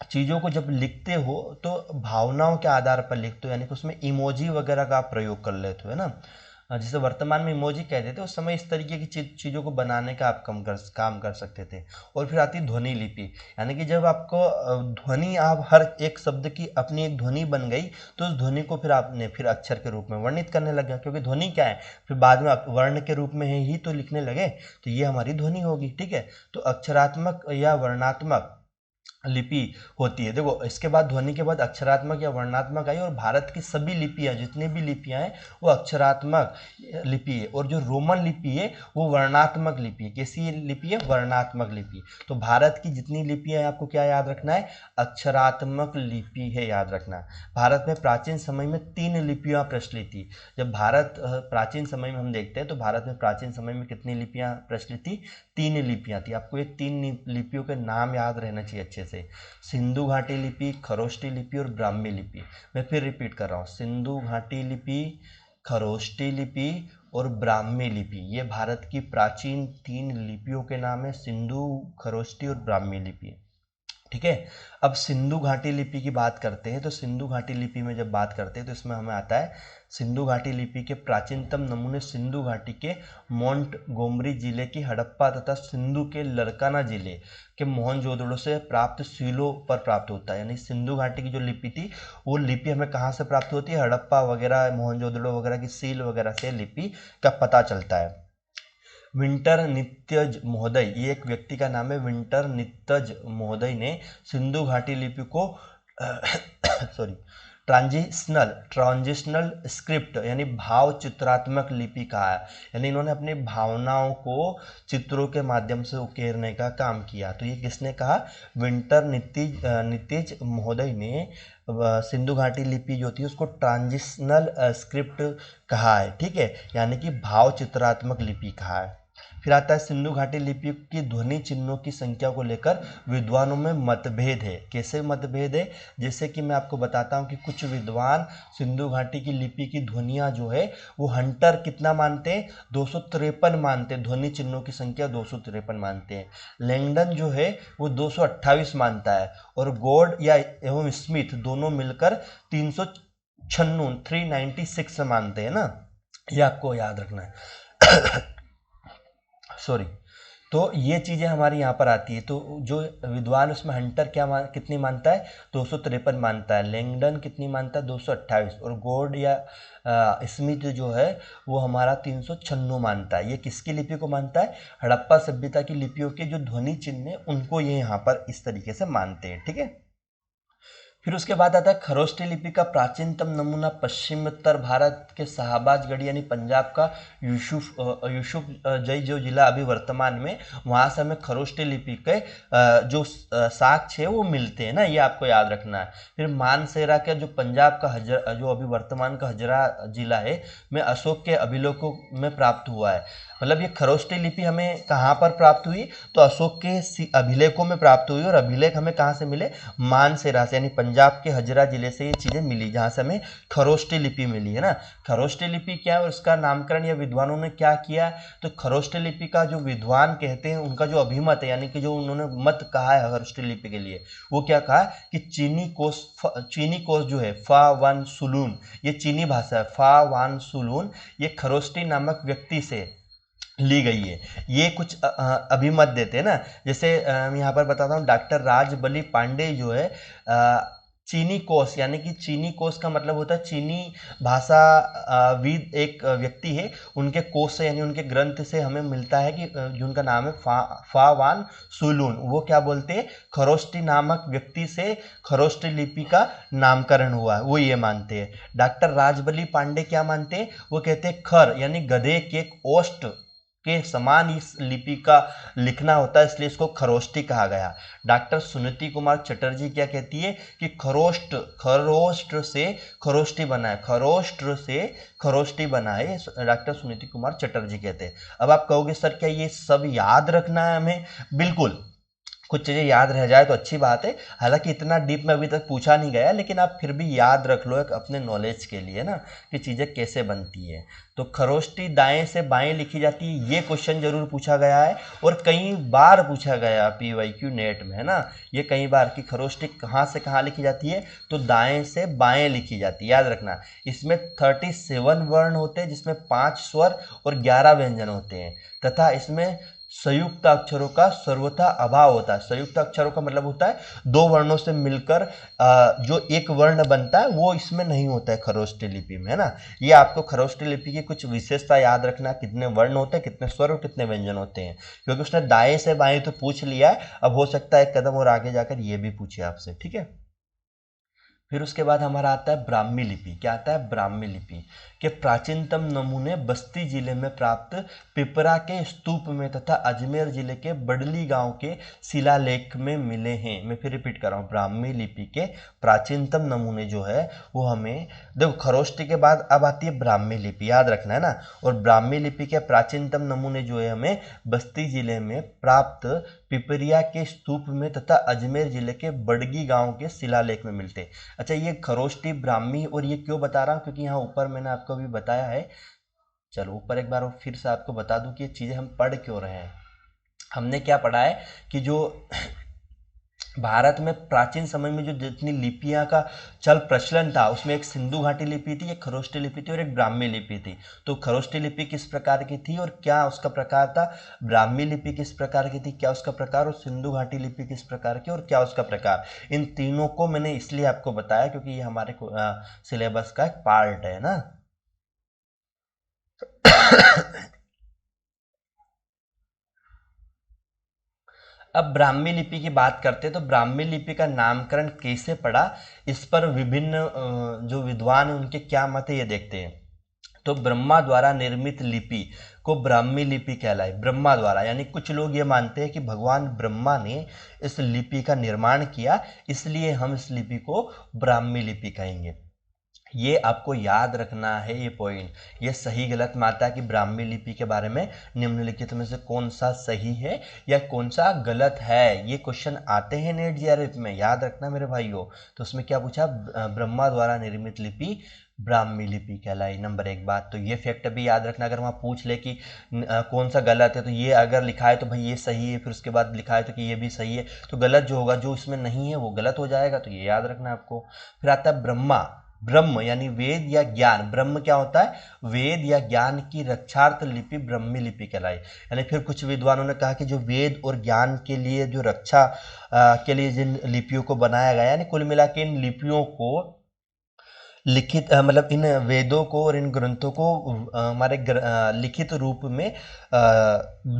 चीज़ों को जब लिखते हो तो भावनाओं के आधार पर लिखते हो, यानी कि उसमें इमोजी वगैरह का आप प्रयोग कर लेते हो, है ना। जिसे वर्तमान में इमोजी कहते थे, उस समय इस तरीके की चीज़ों को बनाने का आप काम कर सकते थे। और फिर आती ध्वनि लिपि, यानी कि जब आपको ध्वनि, आप हर एक शब्द की अपनी एक ध्वनि बन गई, तो उस ध्वनि को फिर आपने फिर अक्षर के रूप में वर्णित करने लगे, क्योंकि ध्वनि क्या है, फिर बाद में आप वर्ण के रूप में ही तो लिखने लगे, तो ये हमारी ध्वनि होगी, ठीक है। तो अक्षरात्मक या वर्णात्मक लिपि होती है। देखो, इसके बाद ध्वनि के बाद अक्षरात्मक या वर्णात्मक आई, और भारत की सभी लिपियां, जितनी भी लिपियां हैं, वो अक्षरात्मक लिपि है, और जो रोमन लिपि है वो वर्णात्मक लिपि है। कैसी लिपि है? वर्णात्मक लिपि। तो भारत की जितनी लिपियां हैं, आपको क्या याद रखना है? अक्षरात्मक लिपि है, याद रखना। भारत में प्राचीन समय में 3 लिपियां प्रचलित थी। जब भारत प्राचीन समय में हम देखते हैं, तो भारत में प्राचीन समय में कितनी लिपियां प्रचलित थी? 3 लिपियां थी। आपको ये 3 लिपियों के नाम याद रहना चाहिए अच्छे से। सिंधु घाटी लिपि, खरोष्टी लिपि और ब्राह्मी लिपि। मैं फिर रिपीट कर रहा हूँ, सिंधु घाटी लिपि, खरोष्टी लिपि और ब्राह्मी लिपि, ये भारत की प्राचीन 3 लिपियों के नाम है, सिंधु, खरोष्टी और ब्राह्मी लिपि, ठीक है। अब सिंधु घाटी लिपि की बात करते हैं, तो सिंधु घाटी लिपि में जब बात करते हैं, तो इसमें हमें आता है सिंधु घाटी लिपि के प्राचीनतम नमूने सिंधु घाटी के मोंटगोमरी जिले की हड़प्पा तथा सिंधु के लरकाना जिले के मोहनजोदड़ो से प्राप्त सीलों पर प्राप्त होता है। यानी सिंधु घाटी की जो लिपि थी, वो लिपि हमें कहाँ से प्राप्त होती है? हड़प्पा वगैरह, मोहनजोदड़ो वगैरह की सील वगैरह से लिपि का पता चलता है। विंटर नित्यज महोदय, ये एक व्यक्ति का नाम है, विंटर नित्यज महोदय ने सिंधु घाटी लिपि को सॉरी ट्रांजिशनल स्क्रिप्ट यानी भाव चित्रात्मक लिपि कहा है। यानी इन्होंने अपनी भावनाओं को चित्रों के माध्यम से उकेरने का काम किया। तो ये किसने कहा? विंटर नितिज महोदय ने सिंधु घाटी लिपि जो थी उसको ट्रांजिशनल स्क्रिप्ट कहा है, ठीक है, यानी कि भाव चित्रात्मक लिपि कहा है। फिर आता है सिंधु घाटी लिपि की ध्वनि चिन्हों की संख्या को लेकर विद्वानों में मतभेद है। कैसे मतभेद है? जैसे कि मैं आपको बताता हूँ कि कुछ विद्वान सिंधु घाटी की लिपि की ध्वनियाँ जो है वो हंटर कितना मानते हैं? 253 मानते हैं, ध्वनि चिन्हों की संख्या 253 मानते हैं। लैंगडन जो है वो 228 मानता है, और गॉड या एवं स्मिथ दोनों मिलकर 396 मानते हैं ना, ये आपको याद रखना है। सॉरी। तो ये चीज़ें हमारी यहाँ पर आती है। तो जो विद्वान उसमें हंटर कितनी मानता है? 253 मानता है। लैंगडन कितनी मानता है? 228। और गॉड या स्मिथ जो है वो हमारा 396 मानता है। ये किसकी लिपि को मानता है? हड़प्पा सभ्यता की लिपियों के जो ध्वनि चिन्ह है उनको ये यहाँ पर इस तरीके से मानते हैं, ठीक है। फिर उसके बाद आता है खरोष्टी लिपि का प्राचीनतम नमूना पश्चिमोत्तर भारत के शाहबाजगढ़ यानी पंजाब का यूसुफ जई जो जिला अभी वर्तमान में, वहाँ से हमें खरोष्टी लिपि के जो साक्ष्य है वो मिलते हैं ना, ये आपको याद रखना है। फिर मानसेरा के जो पंजाब का जो अभी वर्तमान का हजरा जिला है में अशोक के अभिलेखों में प्राप्त हुआ है। मतलब ये खरोष्टी लिपि हमें कहाँ पर प्राप्त हुई? तो अशोक के अभिलेखों में प्राप्त हुई। और अभिलेख हमें कहाँ से मिले? मानसेरा से, यानी पंजाब के हजरा जिले से ये चीज़ें मिली, जहाँ से हमें खरोष्टी लिपि मिली है ना। खरोष्टी लिपि क्या है और उसका नामकरण या विद्वानों ने क्या किया? तो खरोष्टी लिपि का जो विद्वान कहते हैं उनका जो अभिमत है, यानी कि जो उन्होंने मत कहा है खरोष्टी लिपि के लिए, वो क्या कहा कि चीनी कोश जो है फा वान सुलून, ये चीनी भाषा है, फा वान सुलून, ये खरोष्टी नामक व्यक्ति से ली गई है। ये कुछ अभिमत देते हैं ना। जैसे मैं यहाँ पर बताता हूँ, डॉक्टर राजबली पांडे जो है चीनी कोश, यानी कि चीनी कोश का मतलब होता है चीनी भाषा विद एक व्यक्ति है, उनके कोश से यानी उनके ग्रंथ से हमें मिलता है कि जिनका नाम है फा वान सुलून, वो क्या बोलते हैं, खरोष्टी नामक व्यक्ति से खरोष्टी लिपि का नामकरण हुआ है, वो ये मानते हैं। डॉक्टर राजबली पांडे क्या मानते हैं, वो कहते हैं खर यानी गधे के ओष्ठ के समान इस लिपि का लिखना होता है, इसलिए इसको खरोष्टी कहा गया। डॉक्टर सुनीति कुमार चटर्जी क्या कहती है कि खरोष्ट, खरोष्ट से खरोष्टी बनाए, खरोष्ट से खरोष्टी बनाए, डॉक्टर सुनीति कुमार चटर्जी कहते हैं। अब आप कहोगे सर क्या ये सब याद रखना है हमें? बिल्कुल, कुछ चीज़ें याद रह जाए तो अच्छी बात है, हालांकि इतना डीप में अभी तक पूछा नहीं गया, लेकिन आप फिर भी याद रख लो एक अपने नॉलेज के लिए ना कि चीज़ें कैसे बनती है। तो खरोष्टी दाएं से बाएं लिखी जाती है, ये क्वेश्चन जरूर पूछा गया है और कई बार पूछा गया PYQ नेट में, है ना, ये कई बार कि खरोष्टी कहाँ से कहाँ लिखी जाती है, तो दाएं से बाएं लिखी जाती है, याद रखना। इसमें 37 वर्ण होते हैं, जिसमें 5 स्वर और 11 व्यंजन होते हैं, तथा इसमें संयुक्त अक्षरों का सर्वथा अभाव होता है। संयुक्त अक्षरों का मतलब होता है दो वर्णों से मिलकर जो एक वर्ण बनता है, वो इसमें नहीं होता है खरोष्टी लिपि में, है ना। ये आपको खरोष्टी लिपि की कुछ विशेषता याद रखना, कितने वर्ण होते हैं, कितने स्वर और कितने व्यंजन होते हैं, क्योंकि उसने दाएं से बाएं तो पूछ लिया है, अब हो सकता है एक कदम और आगे जाकर ये भी पूछे आपसे, ठीक है। फिर उसके बाद हमारा आता है ब्राह्मी लिपि। क्या आता है? ब्राह्मी लिपि के प्राचीनतम नमूने बस्ती जिले में प्राप्त पिपरा के स्तूप में तथा अजमेर जिले के बडली गांव के शिलालेख में मिले हैं। मैं फिर रिपीट कर रहा हूँ, ब्राह्मी लिपि के प्राचीनतम नमूने जो है वो हमें, देखो खरोष्टी के बाद अब आती है ब्राह्मी लिपि, याद रखना है ना। और ब्राह्मी लिपि के प्राचीनतम नमूने जो है हमें बस्ती जिले में प्राप्त पिपरिया के स्तूप में तथा अजमेर जिले के बडगी गांव के शिलालेख में मिलते हैं। अच्छा, ये खरोष्टी ब्राह्मी और ये क्यों बता रहा हूँ, क्योंकि यहाँ ऊपर मैंने आपको अभी बताया है। चलो ऊपर एक बार फिर से आपको बता दूं कि ये चीज़ें हम पढ़ क्यों रहे हैं। हमने क्या पढ़ा है कि जो भारत में प्राचीन समय में जो जितनी लिपियां का चल प्रचलन था, उसमें एक सिंधु घाटी लिपि थी, एक खरोष्टी लिपि थी और एक ब्राह्मी लिपि थी। तो खरोष्टी लिपि किस प्रकार की थी और क्या उसका प्रकार था, ब्राह्मी लिपि किस प्रकार की थी, क्या उसका प्रकार, और सिंधु घाटी लिपि किस प्रकार की और क्या उसका प्रकार। इन तीनों को मैंने इसलिए आपको बताया क्योंकि ये हमारे सिलेबस का एक पार्ट है ना। अब ब्राह्मी लिपि की बात करते हैं, तो ब्राह्मी लिपि का नामकरण कैसे पड़ा, इस पर विभिन्न जो विद्वान हैं उनके क्या मत है ये देखते हैं। तो ब्रह्मा द्वारा निर्मित लिपि को ब्राह्मी लिपि कहलाई। ब्रह्मा द्वारा यानी कुछ लोग ये मानते हैं कि भगवान ब्रह्मा ने इस लिपि का निर्माण किया, इसलिए हम इस लिपि को ब्राह्मी लिपि कहेंगे। ये आपको याद रखना है ये पॉइंट। ये सही गलत माता की ब्राह्मी लिपि के बारे में निम्नलिखित में से कौन सा सही है या कौन सा गलत है, ये क्वेश्चन आते हैं नेट जीआरएफ में, याद रखना मेरे भाइयों। तो उसमें क्या पूछा, ब्रह्मा द्वारा निर्मित लिपि ब्राह्मी लिपि कहलाई। नंबर एक बात तो ये फैक्ट भी याद रखना, अगर वहाँ पूछ ले कि कौन सा गलत है, तो ये अगर लिखा है तो भाई ये सही है, फिर उसके बाद लिखा है तो कि ये भी सही है, तो गलत जो होगा, जो इसमें नहीं है वो गलत हो जाएगा, तो ये याद रखना आपको। फिर आता है ब्रह्मा, ब्रह्म यानी वेद या ज्ञान, ब्रह्म क्या होता है, वेद या ज्ञान की रक्षार्थ लिपि ब्रह्मी लिपि कहलाई। यानी फिर कुछ विद्वानों ने कहा कि जो वेद और ज्ञान के लिए जो रक्षा के लिए जिन लिपियों को बनाया गया, यानी कुल मिला के इन लिपियों को लिखित मतलब इन वेदों को और इन ग्रंथों को हमारे लिखित रूप में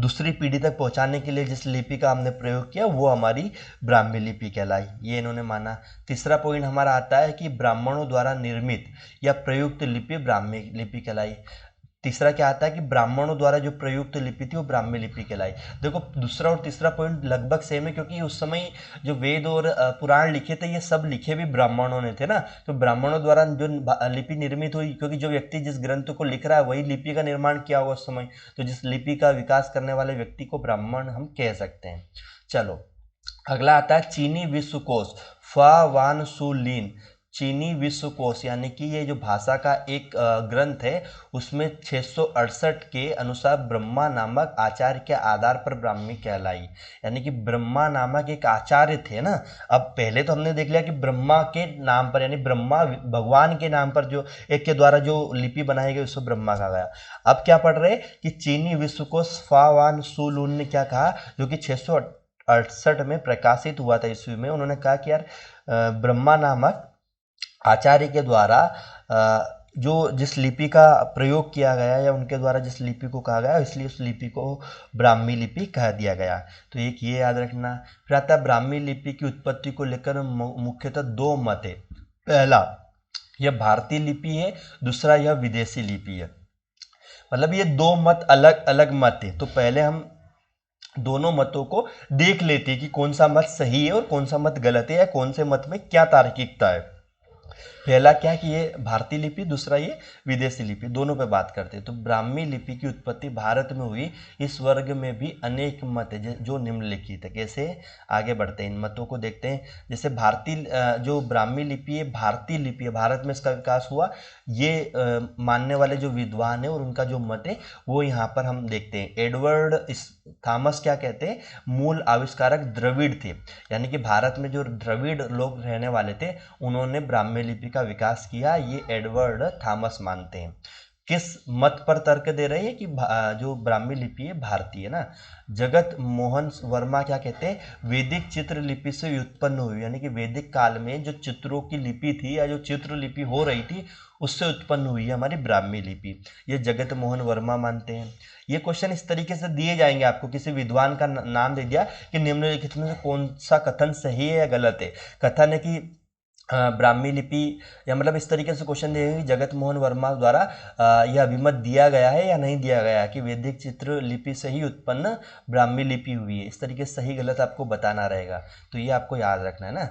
दूसरी पीढ़ी तक पहुंचाने के लिए जिस लिपि का हमने प्रयोग किया वो हमारी ब्राह्मी लिपि कहलाई, ये इन्होंने माना। तीसरा पॉइंट हमारा आता है कि ब्राह्मणों द्वारा निर्मित या प्रयुक्त लिपि ब्राह्मी लिपि कहलाई। तीसरा क्या आता है कि ब्राह्मणों द्वारा जो प्रयुक्त लिपि थी वो ब्राह्मी लिपि कहलाई। देखो दूसरा और तीसरा पॉइंट लगभग सेम है, क्योंकि उस समय जो वेद और पुराण लिखे थे ये सब लिखे भी ब्राह्मणों ने थे ना। तो ब्राह्मणों द्वारा जो लिपि निर्मित हुई, क्योंकि जो व्यक्ति जिस ग्रंथ को लिख रहा है वही लिपि का निर्माण किया हुआ उस समय, तो जिस लिपि का विकास करने वाले व्यक्ति को ब्राह्मण हम कह सकते हैं। चलो अगला आता है चीनी विश्वकोश, वान सु लीन। चीनी विश्वकोश यानी कि ये जो भाषा का एक ग्रंथ है, उसमें 668 के अनुसार ब्रह्मा नामक आचार्य के आधार पर ब्राह्मी कहलाई। यानी कि ब्रह्मा नामक एक आचार्य थे ना। अब पहले तो हमने देख लिया कि ब्रह्मा के नाम पर, यानी ब्रह्मा भगवान के नाम पर जो एक के द्वारा जो लिपि बनाई गई उसको ब्रह्मा कहा गया। अब क्या पढ़ रहे कि चीनी विश्वकोश फावान सुलून ने क्या कहा, जो कि 668 में प्रकाशित हुआ था ईस्वी में। उन्होंने कहा कि यार ब्रह्मा नामक आचार्य के द्वारा जो जिस लिपि का प्रयोग किया गया या उनके द्वारा जिस लिपि को कहा गया, इसलिए उस लिपि को ब्राह्मी लिपि कह दिया गया। तो एक ये याद रखना। फिर आता है ब्राह्मी लिपि की उत्पत्ति को लेकर मुख्यतः दो मत है। पहला, यह भारतीय लिपि है, दूसरा यह विदेशी लिपि है। मतलब ये दो मत अलग अलग मत है। तो पहले हम दोनों मतों को देख लेते हैं कि कौन सा मत सही है और कौन सा मत गलत है, या कौन से मत में क्या तार्किकता है। पहला क्या कि ये भारतीय लिपि, दूसरा ये विदेशी लिपि, दोनों पे बात करते हैं। तो ब्राह्मी लिपि की उत्पत्ति भारत में हुई, इस वर्ग में भी अनेक मत है जो निम्नलिखित है। कैसे, आगे बढ़ते हैं, इन मतों को देखते हैं। जैसे भारतीय जो ब्राह्मी लिपि है भारतीय लिपि है, भारत में इसका विकास हुआ, ये मानने वाले जो विद्वान है और उनका जो मत है वो यहाँ पर हम देखते हैं। एडवर्ड थॉमस क्या कहते हैं, मूल आविष्कारक द्रविड़ थे, यानी कि भारत में जो द्रविड़ लोग रहने वाले थे उन्होंने ब्राह्मी लिपि का विकास किया, ये एडवर्ड थॉमस मानते हैं। किस मत पर तर्क दे रहे हैं कि जो ब्राह्मी लिपि है भारतीय है ना। जगत मोहन वर्मा क्या कहते हैं, वैदिक चित्र लिपि से उत्पन्न हुई, यानी कि वैदिक काल में जो चित्रों की लिपि थी या जो चित्र लिपि हो रही थी उससे उत्पन्न हुई है हमारी ब्राह्मी लिपि, ये जगत मोहन वर्मा मानते हैं। ये क्वेश्चन इस तरीके से दिए जाएंगे आपको, किसी विद्वान का नाम दे दिया कि निम्नलिखित में से कौन सा कथन सही है या गलत है। कथन है कि ब्राह्मी लिपि, या मतलब इस तरीके से क्वेश्चन दिए जगत मोहन वर्मा द्वारा यह अभिमत दिया गया है या नहीं दिया गया कि वैदिक चित्र लिपि से ही उत्पन्न ब्राह्मी लिपि हुई है। इस तरीके से सही गलत आपको बताना रहेगा, तो ये आपको याद रखना है ना।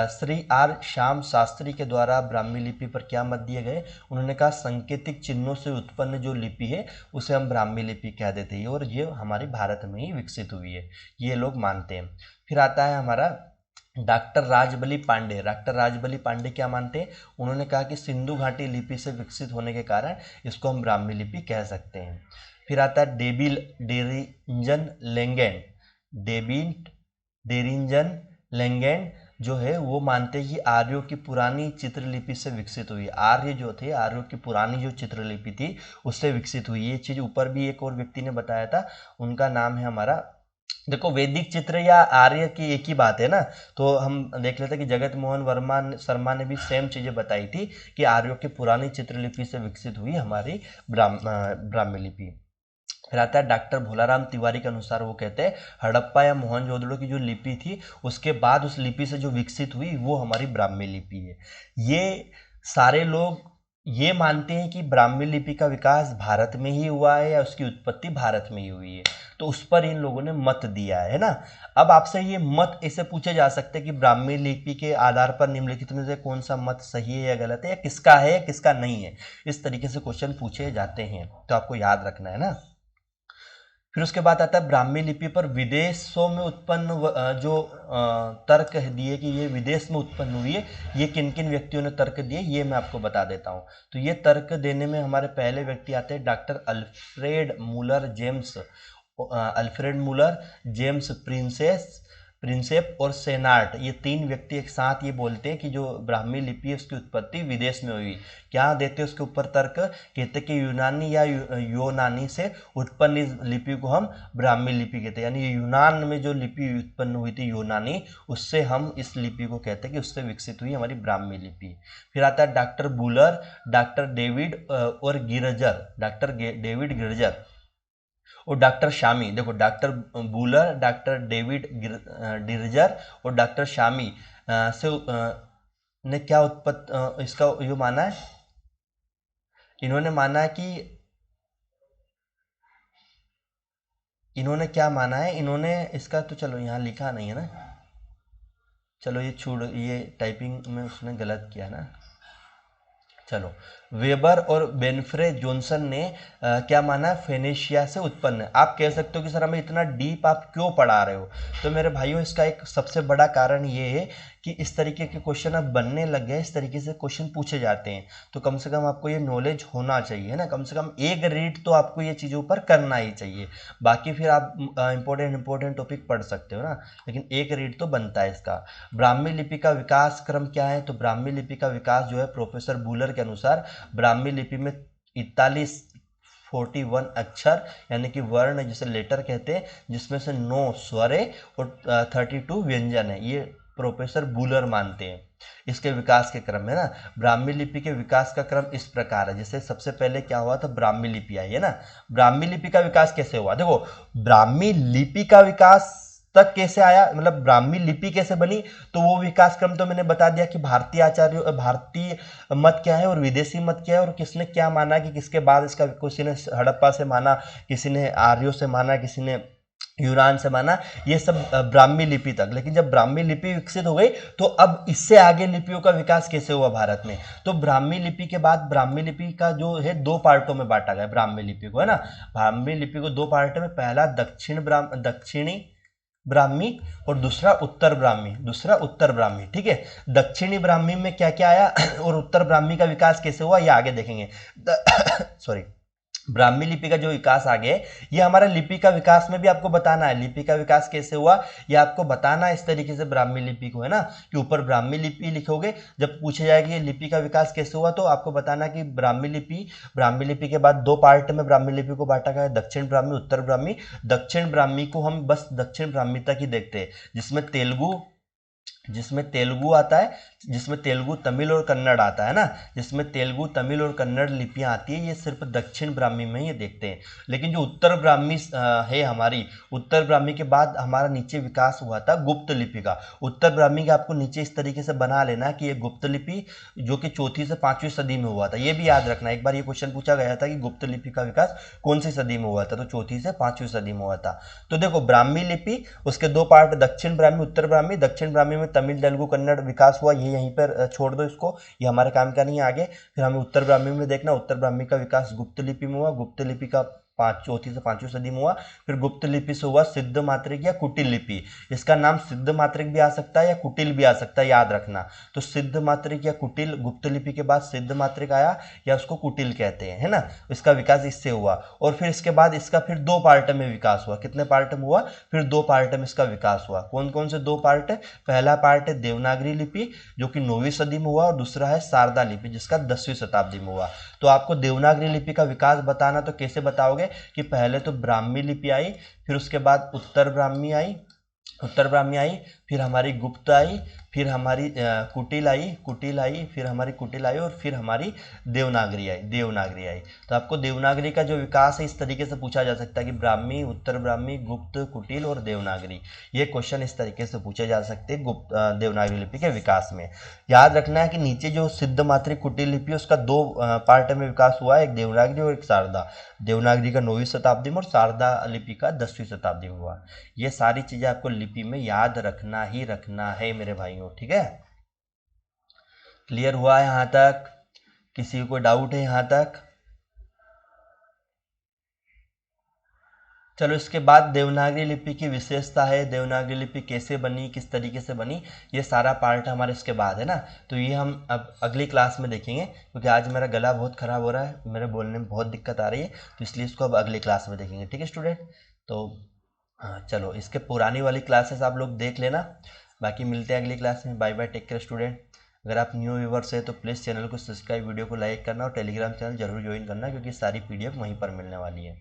श्री आर श्याम शास्त्री के द्वारा ब्राह्मी लिपि पर क्या मत दिए गए, उन्होंने कहा सांकेतिक चिन्हों से उत्पन्न जो लिपि है उसे हम ब्राह्मी लिपि कह देते हैं और ये हमारी भारत में ही विकसित हुई है, ये लोग मानते हैं। फिर आता है हमारा डॉक्टर राजबली पांडे। डॉक्टर राजबली पांडे क्या मानते हैं, उन्होंने कहा कि सिंधु घाटी लिपि से विकसित होने के कारण इसको हम ब्राह्मी लिपि कह सकते हैं। फिर आता है डेरिंजन लेंगेंड। डेरिंजन लेंगेंड जो है वो मानते हैं कि आर्यों की पुरानी चित्रलिपि से विकसित हुई। आर्य जो थे, आर्यों की पुरानी जो चित्रलिपि थी उससे विकसित हुई। ये चीज़ ऊपर भी एक और व्यक्ति ने बताया था, उनका नाम है हमारा, देखो वैदिक चित्र या आर्य की एक ही बात है ना। तो हम देख लेते हैं कि जगत मोहन वर्मा शर्मा ने भी सेम चीज़ें बताई थी कि आर्यों की पुरानी चित्रलिपि से विकसित हुई हमारी ब्राह्मी लिपि। फिर आता है डॉक्टर भोलाराम तिवारी के अनुसार, वो कहते हैं हड़प्पा या मोहनजोदड़ो की जो लिपि थी उसके बाद उस लिपि से जो विकसित हुई वो हमारी ब्राह्मी लिपि है। ये सारे लोग ये मानते हैं कि ब्राह्मी लिपि का विकास भारत में ही हुआ है या उसकी उत्पत्ति भारत में ही हुई है, तो उस पर इन लोगों ने मत दिया है ना। अब आपसे ये मत ऐसे पूछे जा सकते हैं कि ब्राह्मी लिपि के आधार पर निम्नलिखित में से कौन सा मत सही है या गलत है, या किसका है किसका नहीं है, इस तरीके से क्वेश्चन पूछे जाते हैं, तो आपको याद रखना है ना। फिर उसके बाद आता है ब्राह्मी लिपि पर विदेशों में उत्पन्न जो तर्क दिए कि ये विदेश में उत्पन्न हुई है, ये किन किन व्यक्तियों ने तर्क दिए ये मैं आपको बता देता हूँ। तो ये तर्क देने में हमारे पहले व्यक्ति आते हैं doctor Alfred Müller James Prinsep और सेनार्ट। ये तीन व्यक्ति एक साथ ये बोलते हैं कि जो ब्राह्मी लिपि है उसकी उत्पत्ति विदेश में हुई। क्या देते हैं उसके ऊपर तर्क, कहते हैं कि यूनानी या योनानी से उत्पन्न इस लिपि को हम ब्राह्मी लिपि कहते हैं, यानी यूनान में जो लिपि उत्पन्न हुई थी यूनानी, उससे हम इस लिपि को कहते हैं कि उससे विकसित हुई हमारी ब्राह्मी लिपि। फिर आता है डॉक्टर बुलर, डॉक्टर डेविड और गिरजर, डॉक्टर डेविड गिरजर और डॉक्टर शामी। देखो डॉक्टर बूलर, डॉक्टर डेविड डिरजर और डॉक्टर शामी ने क्या इसका यो माना है, इन्होंने माना है कि इन्होंने क्या माना है, इन्होंने इसका तो चलो यहाँ लिखा नहीं है ना, चलो ये छोड़, ये टाइपिंग में उसने गलत किया ना। चलो वेबर और बेनफ्रे जॉनसन ने क्या माना, फेनेशिया से उत्पन्न है। आप कह सकते हो कि सर हमें इतना डीप आप क्यों पढ़ा रहे हो, तो मेरे भाइयों इसका एक सबसे बड़ा कारण ये है कि इस तरीके के क्वेश्चन अब बनने लग गए, इस तरीके से क्वेश्चन पूछे जाते हैं, तो कम से कम आपको ये नॉलेज होना चाहिए ना, कम से कम एक रीड तो आपको ये चीज़ों पर करना ही चाहिए। बाकी फिर आप इंपॉर्टेंट टॉपिक पढ़ सकते हो ना, लेकिन एक रीड तो बनता है इसका। ब्राह्मी लिपि का विकास क्रम क्या है, तो ब्राह्मी लिपि का विकास जो है प्रोफेसर बूलर के अनुसार ब्राह्मी लिपि में 41 अक्षर यानी कि वर्ण जिसे लेटर कहते हैं, जिसमें से 9 स्वर है और 32 व्यंजन है। ये प्रोफेसर बूलर मानते हैं इसके विकास के क्रम में ना। ब्राह्मी लिपि के विकास का क्रम इस प्रकार है, जैसे सबसे पहले क्या हुआ था, ब्राह्मी लिपि आई है ना। ब्राह्मी लिपि का विकास कैसे हुआ, देखो ब्राह्मी लिपि का विकास तक कैसे आया, मतलब ब्राह्मी लिपि कैसे बनी, तो वो विकास क्रम तो मैंने बता दिया कि भारतीय आचार्य, भारतीय मत क्या है और विदेशी मत क्या है, और किसने क्या माना कि किसके बाद इसका, किसी ने हड़प्पा से माना, किसी ने आर्यों से माना, किसी ने यूनान से माना, ये सब ब्राह्मी लिपि तक। लेकिन जब ब्राह्मी लिपि विकसित हो गई तो अब इससे आगे लिपियों का विकास कैसे हुआ भारत में, तो ब्राह्मी लिपि के बाद ब्राह्मी लिपि का जो है दो पार्टों में बांटा गया ब्राह्मी लिपि को, है ना। ब्राह्मी लिपि को दो पार्ट में, पहला दक्षिणी ब्राह्मी और दूसरा उत्तर ब्राह्मी, ठीक है। दक्षिणी ब्राह्मी में क्या क्या आया और उत्तर ब्राह्मी का विकास कैसे हुआ ये आगे देखेंगे। सॉरी, ब्राह्मी लिपि का जो विकास आगे, ये हमारा लिपि का विकास में भी आपको बताना है, लिपि का विकास कैसे हुआ ये आपको बताना है इस तरीके से ब्राह्मी लिपि को, है ना, कि ऊपर ब्राह्मी लिपि लिखोगे, जब पूछे जाएगा कि लिपि का विकास कैसे हुआ तो आपको बताना कि ब्राह्मी लिपि के बाद दो पार्ट में ब्राह्मी लिपि को बांटा गया, दक्षिण ब्राह्मी, उत्तर ब्राह्मी। दक्षिण ब्राह्मी को हम बस दक्षिण ब्राह्मी तक ही देखते हैं, जिसमें तेलुगु आता है, जिसमें तेलुगु, तमिल और कन्नड़ आता है ना, जिसमें तेलुगु, तमिल और कन्नड़ लिपियां आती है, ये सिर्फ दक्षिण ब्राह्मी में ये देखते हैं। लेकिन जो उत्तर ब्राह्मी है हमारी, उत्तर ब्राह्मी के बाद हमारा नीचे विकास हुआ था गुप्त लिपि का। उत्तर ब्राह्मी का आपको नीचे इस तरीके से बना लेना कि ये गुप्त लिपि जो कि 4वीं से 5वीं सदी में हुआ था, ये भी याद रखना। एक बार ये क्वेश्चन पूछा गया था कि गुप्त लिपि का विकास कौन सी सदी में हुआ था, तो 4वीं से 5वीं सदी में हुआ था। तो देखो ब्राह्मी लिपि, उसके दो पार्ट, दक्षिण ब्राह्मी, उत्तर ब्राह्मी। दक्षिण ब्राह्मी में तमिल, तेलुगु, कन्नड़ विकास हुआ, ये यहीं पर छोड़ दो इसको, ये हमारे काम का नहीं है आगे। फिर हमें उत्तर ब्राह्मी में देखना, उत्तर ब्राह्मी का विकास गुप्त लिपि में हुआ, गुप्त लिपि का 4वीं से 5वीं सदी में हुआ। फिर गुप्त लिपि से हुआ सिद्ध मात्रिक या कुटिल लिपि, इसका नाम सिद्ध मात्रिक भी आ सकता है या कुटिल भी आ सकता है, याद रखना। तो सिद्ध मात्रिक या कुटिल, गुप्त लिपि के बाद सिद्ध मात्रिक आया या उसको कुटिल कहते हैं, है ना। इसका विकास इससे हुआ, और फिर इसके बाद इसका फिर दो पार्ट में विकास हुआ। कितने पार्ट में हुआ, फिर दो पार्ट में इसका विकास हुआ। कौन कौन से दो पार्ट है, पहला पार्ट है देवनागरी लिपि जो कि 9वीं सदी में हुआ, और दूसरा है शारदा लिपि जिसका 10वीं शताब्दी में हुआ। तो आपको देवनागरी लिपि का विकास बताना, तो कैसे बताओगे कि पहले तो ब्राह्मी लिपि आई, फिर उसके बाद उत्तर ब्राह्मी आई, फिर हमारी गुप्त आई, फिर हमारी कुटिल आई, फिर हमारी कुटिल आई, और फिर हमारी देवनागरी आई। तो आपको देवनागरी का जो विकास है इस तरीके से पूछा जा सकता है कि ब्राह्मी, उत्तर ब्राह्मी, गुप्त, कुटिल और देवनागरी। ये क्वेश्चन इस तरीके से पूछे जा सकते हैं देवनागरी लिपि के विकास में। याद रखना है कि नीचे जो सिद्ध मात्रिक कुटिल लिपि है उसका दो पार्ट में विकास हुआ है, एक देवनागरी और एक शारदा। देवनागरी का 9वीं शताब्दी में और शारदा लिपि का 10वीं शताब्दी में हुआ। ये सारी चीजें आपको लिपि में याद रखना ही रखना है मेरे भाइयों, ठीक है। क्लियर हुआ है यहाँ तक, किसी को डाउट है यहाँ तक? चलो इसके बाद देवनागरी लिपि की विशेषता है, देवनागरी लिपि कैसे बनी, किस तरीके से बनी, ये सारा पार्ट हमारे इसके बाद है ना। तो ये हम अब अगली क्लास में देखेंगे, क्योंकि आज मेरा गला बहुत ख़राब हो रहा है, मेरे बोलने में बहुत दिक्कत आ रही है, तो इसलिए इसको अब अगली क्लास में देखेंगे, ठीक है स्टूडेंट। तो हाँ चलो, इसके पुरानी वाली क्लासेस आप लोग देख लेना, बाकी मिलते हैं अगली क्लास में। Bye bye, take care student. अगर आप न्यू व्यूवर्स है तो प्लीज़ चैनल को सब्सक्राइब, वीडियो को लाइक करना और टेलीग्राम चैनल जरूर ज्वाइन करना, क्योंकि सारी PDF वहीं पर मिलने वाली है।